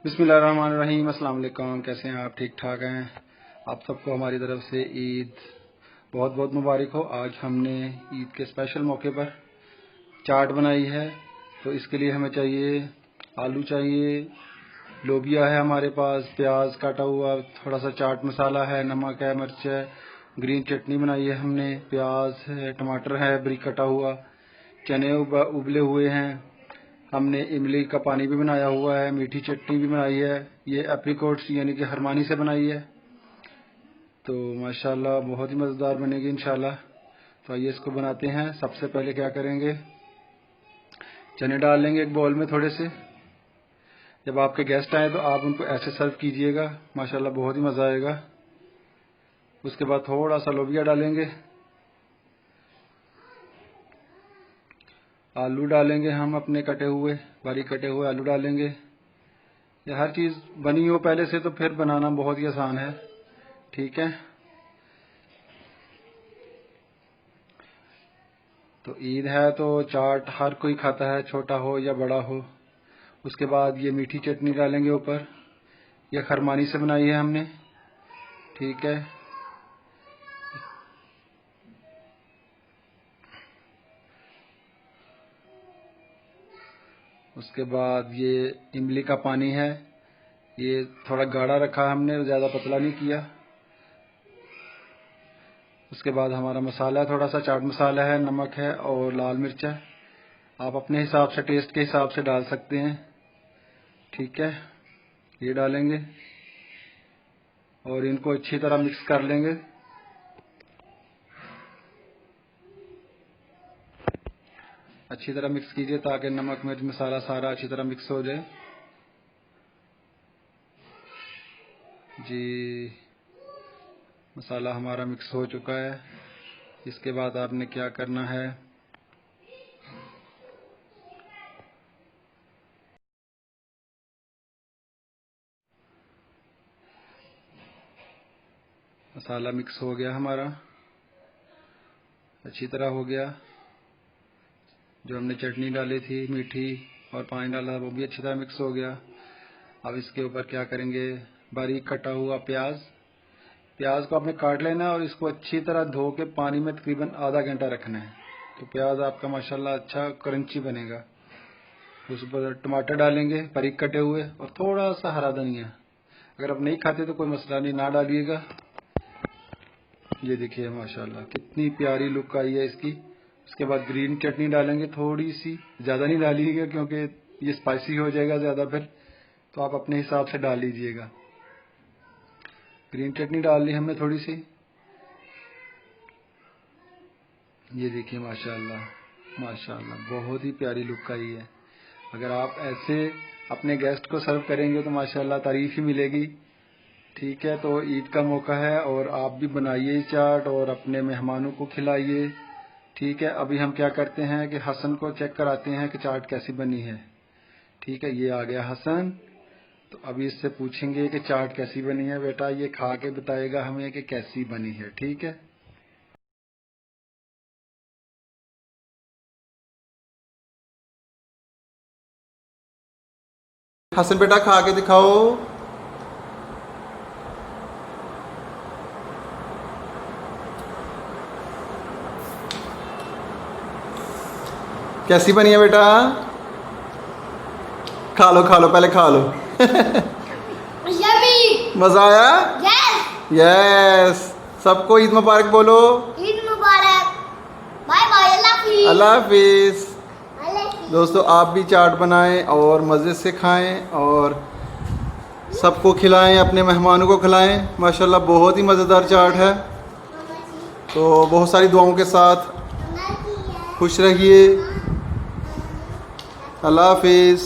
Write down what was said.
बिस्मिल्लाहिर्रहमानिर्रहीम। अस्सलाम वालेकुम। कैसे हैं आप? ठीक ठाक हैं? आप सबको हमारी तरफ से ईद बहुत बहुत मुबारक हो। आज हमने ईद के स्पेशल मौके पर चाट बनाई है। तो इसके लिए हमें चाहिए आलू चाहिए, लोबिया है हमारे पास, प्याज काटा हुआ, थोड़ा सा चाट मसाला है, नमक है, मिर्च है, ग्रीन चटनी बनाई है हमने, प्याज है, टमाटर है बारीक कटा हुआ, चने उबले हुए हैं, हमने इमली का पानी भी बनाया हुआ है, मीठी चटनी भी बनाई है। ये एप्रिकॉट्स यानी कि हरमानी से बनाई है। तो माशाल्लाह बहुत ही मज़ेदार बनेगी इंशाल्लाह। तो आइए इसको बनाते हैं। सबसे पहले क्या करेंगे, चने डाल लेंगे एक बाउल में थोड़े से। जब आपके गेस्ट आए तो आप उनको ऐसे सर्व कीजिएगा, माशाल्लाह बहुत ही मज़ा आएगा। उसके बाद थोड़ा सा लोबिया डालेंगे, आलू डालेंगे, हम अपने कटे हुए बारीक कटे हुए आलू डालेंगे। ये हर चीज़ बनी हो पहले से तो फिर बनाना बहुत ही आसान है, ठीक है। तो ईद है तो चाट हर कोई खाता है, छोटा हो या बड़ा हो। उसके बाद ये मीठी चटनी डालेंगे ऊपर, ये खरमानी से बनाई है हमने, ठीक है। उसके बाद ये इमली का पानी है, ये थोड़ा गाढ़ा रखा हमने, ज़्यादा पतला नहीं किया। उसके बाद हमारा मसाला है, थोड़ा सा चाट मसाला है, नमक है और लाल मिर्च है। आप अपने हिसाब से, टेस्ट के हिसाब से डाल सकते हैं, ठीक है। ये डालेंगे और इनको अच्छी तरह मिक्स कर लेंगे। अच्छी तरह मिक्स कीजिए ताकि नमक मिर्च मसाला सारा अच्छी तरह मिक्स हो जाए। जी, मसाला हमारा मिक्स हो चुका है। इसके बाद आपने क्या करना है, मसाला मिक्स हो गया हमारा, अच्छी तरह हो गया। जो हमने चटनी डाली थी मीठी और पानी डाला वो भी अच्छी तरह मिक्स हो गया। अब इसके ऊपर क्या करेंगे, बारीक कटा हुआ प्याज को आपने काट लेना और इसको अच्छी तरह धो के पानी में तकरीबन आधा घंटा रखना है। तो प्याज आपका माशाल्लाह अच्छा क्रंची बनेगा। उस पर टमाटर डालेंगे बारीक कटे हुए और थोड़ा सा हरा धनिया। अगर आप नहीं खाते तो कोई मसला नहीं, ना डालिएगा। ये देखिए माशाल्लाह कितनी प्यारी लुक आई है इसकी। उसके बाद ग्रीन चटनी डालेंगे, थोड़ी सी, ज़्यादा नहीं डालिएगा क्योंकि ये स्पाइसी हो जाएगा ज़्यादा फिर, तो आप अपने हिसाब से डाल लीजिएगा। ग्रीन चटनी डाल ली हमने थोड़ी सी। ये देखिए माशाल्लाह माशाल्लाह बहुत ही प्यारी लुक आई है। अगर आप ऐसे अपने गेस्ट को सर्व करेंगे तो माशाल्लाह तारीफ ही मिलेगी, ठीक है। तो ईद का मौका है और आप भी बनाइए चाट और अपने मेहमानों को खिलाइए, ठीक है। अभी हम क्या करते हैं कि हसन को चेक कराते हैं कि चाट कैसी बनी है, ठीक है। ये आ गया हसन, तो अभी इससे पूछेंगे कि चाट कैसी बनी है। बेटा ये खा के बताएगा हमें कि कैसी बनी है, ठीक है। हसन बेटा खा के दिखाओ। कैसी बनी है बेटा? खा लो पहले खा लो। मजा आया? यस। सबको ईद मुबारक बोलो। ईद मुबारक। Bye bye. अल्लाह हाफिज। दोस्तों आप भी चाट बनाएं और मज़े से खाएं और सबको खिलाएं, अपने मेहमानों को खिलाएं। माशाल्लाह बहुत ही मज़ेदार चाट है। तो बहुत सारी दुआओं के साथ खुश रहिए। अल्लाह हाफिज।